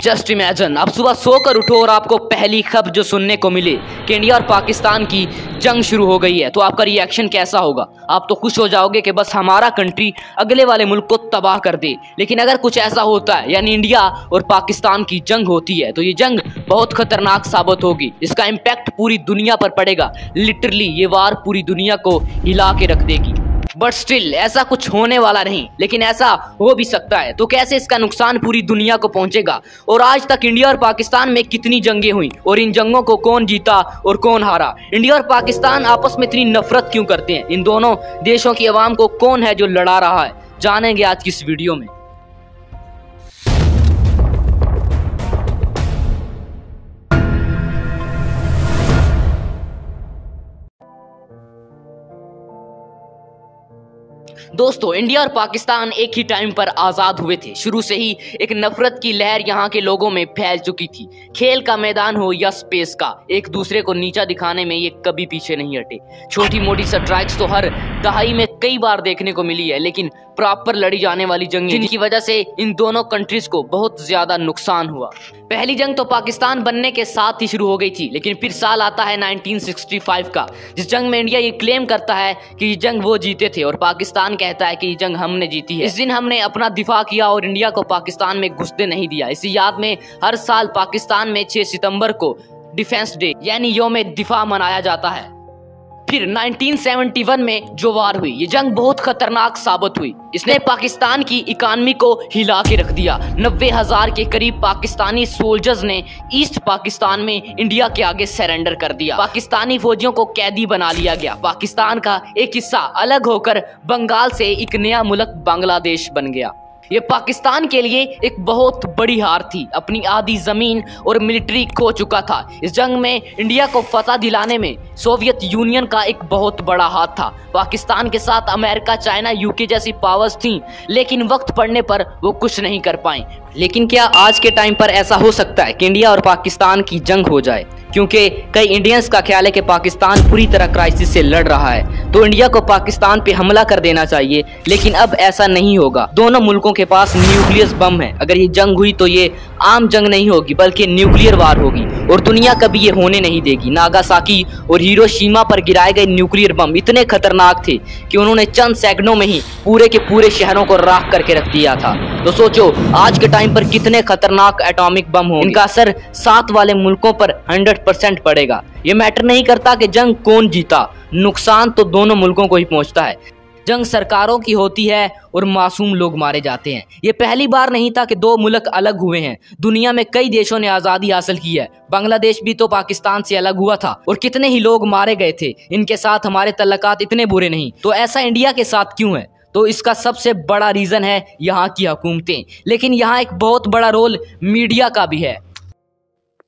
Just imagine, आप सुबह सोकर उठो और आपको पहली खबर जो सुनने को मिले कि इंडिया और पाकिस्तान की जंग शुरू हो गई है, तो आपका रिएक्शन कैसा होगा? आप तो खुश हो जाओगे कि बस हमारा कंट्री अगले वाले मुल्क को तबाह कर दे। लेकिन अगर कुछ ऐसा होता है, यानी इंडिया और पाकिस्तान की जंग होती है, तो ये जंग बहुत खतरनाक साबित होगी। इसका इम्पैक्ट पूरी दुनिया पर पड़ेगा। लिटरली ये वार पूरी दुनिया को हिला के रख देगी। बट स्टिल ऐसा कुछ होने वाला नहीं, लेकिन ऐसा हो भी सकता है। तो कैसे इसका नुकसान पूरी दुनिया को पहुंचेगा, और आज तक इंडिया और पाकिस्तान में कितनी जंगें हुई और इन जंगों को कौन जीता और कौन हारा? इंडिया और पाकिस्तान आपस में इतनी नफरत क्यों करते हैं? इन दोनों देशों की आवाम को कौन है जो लड़ा रहा है? जानेंगे आज की इस वीडियो में। दोस्तों, इंडिया और पाकिस्तान एक ही टाइम पर आज़ाद हुए थे। शुरू से ही एक नफरत की लहर यहाँ के लोगों में फैल चुकी थी। खेल का मैदान हो या स्पेस का, एक दूसरे को नीचा दिखाने में ये कभी पीछे नहीं हटे। छोटी मोटी स्ट्राइक्स तो हर दहाई में कई बार देखने को मिली है, लेकिन प्रॉपर लड़ी जाने वाली जंग जिनकी वजह से इन दोनों कंट्रीज को बहुत ज्यादा नुकसान हुआ। पहली जंग तो पाकिस्तान बनने के साथ ही शुरू हो गई थी, लेकिन फिर साल आता है 1965 का, जिस जंग में इंडिया ये क्लेम करता है कि ये जंग वो जीते थे और पाकिस्तान कहता है कि ये जंग हमने जीती है। इस दिन हमने अपना दिफा किया और इंडिया को पाकिस्तान में घुसने नहीं दिया। इसी याद में हर साल पाकिस्तान में 6 सितंबर को डिफेंस डे यानी यौम दिफा मनाया जाता है। फिर 1971 में जो वार हुई, ये जंग बहुत खतरनाक साबित हुई। इसने पाकिस्तान की इकानमी को हिला के रख दिया। 90,000 के करीब पाकिस्तानी सोल्जर्स ने ईस्ट पाकिस्तान में इंडिया के आगे सरेंडर कर दिया। पाकिस्तानी फौजियों को कैदी बना लिया गया। पाकिस्तान का एक हिस्सा अलग होकर बंगाल से एक नया मुल्क बांग्लादेश बन गया। ये पाकिस्तान के लिए एक बहुत बड़ी हार थी। अपनी आधी जमीन और मिलिट्री खो चुका था। इस जंग में इंडिया को फतह दिलाने में सोवियत यूनियन का एक बहुत बड़ा हाथ था। पाकिस्तान के साथ अमेरिका, चाइना, यूके जैसी पावर्स थीं, लेकिन वक्त पड़ने पर वो कुछ नहीं कर पाए। लेकिन क्या आज के टाइम पर ऐसा हो सकता है कि इंडिया और पाकिस्तान की जंग हो जाए? क्योंकि कई इंडियंस का ख्याल है कि पाकिस्तान पूरी तरह क्राइसिस से लड़ रहा है, तो इंडिया को पाकिस्तान पे हमला कर देना चाहिए। लेकिन अब ऐसा नहीं होगा। दोनों मुल्कों के पास न्यूक्लियर बम है। अगर ये जंग हुई तो ये आम जंग नहीं होगी, बल्कि न्यूक्लियर वार होगी, और दुनिया कभी ये होने नहीं देगी। नागासाकी और हिरोशिमा पर गिराए गए न्यूक्लियर बम इतने खतरनाक थे कि उन्होंने चंद सेकंडों में ही पूरे के पूरे शहरों को राख करके रख दिया था। तो सोचो आज के टाइम पर कितने खतरनाक एटॉमिक बम हो, इनका असर साथ वाले मुल्कों पर 100% पड़ेगा। ये मैटर नहीं करता कि जंग कौन जीता, नुकसान तो दोनों मुल्कों को ही पहुंचता है। जंग सरकारों की होती है और मासूम लोग मारे जाते हैं। ये पहली बार नहीं था कि दो मुल्क अलग हुए हैं। दुनिया में कई देशों ने आज़ादी हासिल की है। बांग्लादेश भी तो पाकिस्तान से अलग हुआ था और कितने ही लोग मारे गए थे। इनके साथ हमारे तल्लकात इतने बुरे नहीं, तो ऐसा इंडिया के साथ क्यों है? तो इसका सबसे बड़ा रीज़न है यहाँ की हुकूमतें। लेकिन यहाँ एक बहुत बड़ा रोल मीडिया का भी है।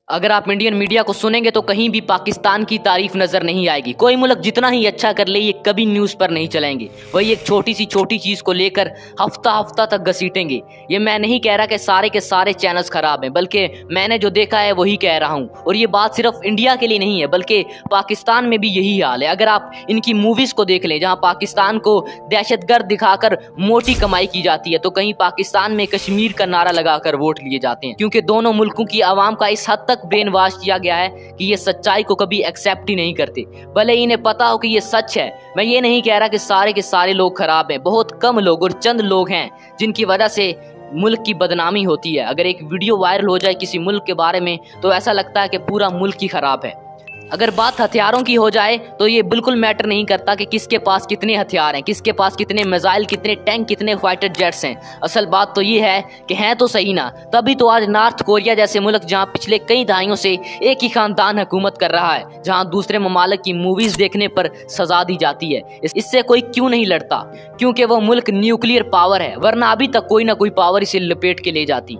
अगर आप इंडियन मीडिया को सुनेंगे तो कहीं भी पाकिस्तान की तारीफ नजर नहीं आएगी। कोई मुल्क जितना ही अच्छा कर ले, ये कभी न्यूज़ पर नहीं चलेंगे। वही एक छोटी चीज़ को लेकर हफ्ता तक घसीटेंगे। ये मैं नहीं कह रहा कि सारे के सारे चैनल्स खराब हैं, बल्कि मैंने जो देखा है वही कह रहा हूँ। और ये बात सिर्फ इंडिया के लिए नहीं है, बल्कि पाकिस्तान में भी यही हाल है। अगर आप इनकी मूवीज़ को देख लें, जहाँ पाकिस्तान को दहशतगर्द दिखाकर मोटी कमाई की जाती है, तो कहीं पाकिस्तान में कश्मीर का नारा लगाकर वोट लिए जाते हैं। क्योंकि दोनों मुल्कों की आवाम का इस हद तक ब्रेन वॉश किया गया है कि ये सच्चाई को कभी एक्सेप्ट ही नहीं करते, भले इन्हें पता हो कि ये सच है। मैं ये नहीं कह रहा कि सारे के सारे लोग खराब हैं। बहुत कम लोग और चंद लोग हैं जिनकी वजह से मुल्क की बदनामी होती है। अगर एक वीडियो वायरल हो जाए किसी मुल्क के बारे में, तो ऐसा लगता है कि पूरा मुल्क ही खराब है। अगर बात हथियारों की हो जाए तो ये बिल्कुल मैटर नहीं करता कि किसके पास कितने हथियार हैं, किसके पास कितने मिसाइल, कितने टैंक, कितने फाइटर जेट्स हैं। असल बात तो ये है कि हैं तो सही ना। तभी तो आज नॉर्थ कोरिया जैसे मुल्क, जहां पिछले कई दहाइयों से एक ही खानदान हुकूमत कर रहा है, जहां दूसरे ममालिक की मूवीज देखने पर सजा दी जाती है, इससे कोई क्यों नहीं लड़ता? क्योंकि वो मुल्क न्यूक्लियर पावर है, वरना अभी तक कोई ना कोई पावर इसे लपेट के ले जाती।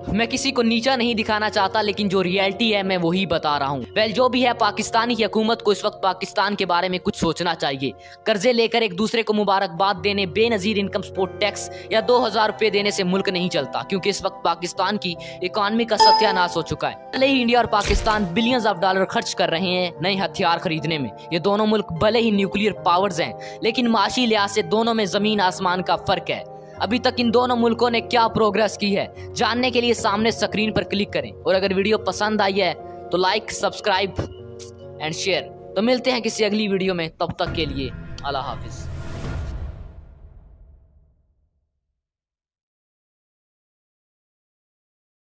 मैं किसी को नीचा नहीं दिखाना चाहता, लेकिन जो रियलिटी है मैं वही बता रहा हूँ। वेल, जो भी है, पाकिस्तानी की हुकूमत को इस वक्त पाकिस्तान के बारे में कुछ सोचना चाहिए। कर्जे लेकर एक दूसरे को मुबारकबाद देने, बेनजीर इनकम सपोर्ट टैक्स या 2000 रुपए देने से मुल्क नहीं चलता, क्योंकि इस वक्त पाकिस्तान की इकॉनमी का सत्यानाश हो चुका है। भले ही इंडिया और पाकिस्तान बिलियंस ऑफ डॉलर खर्च कर रहे हैं नए हथियार खरीदने में। ये दोनों मुल्क भले ही न्यूक्लियर पावर्स हैं, लेकिन माशी लिहाज से दोनों में जमीन आसमान का फर्क है। अभी तक इन दोनों मुल्कों ने क्या प्रोग्रेस की है, जानने के लिए सामने स्क्रीन पर क्लिक करें। और अगर वीडियो पसंद आई है तो लाइक, सब्सक्राइब एंड शेयर। तो मिलते हैं किसी अगली वीडियो में, तब तक के लिए अल्लाह हाफिज।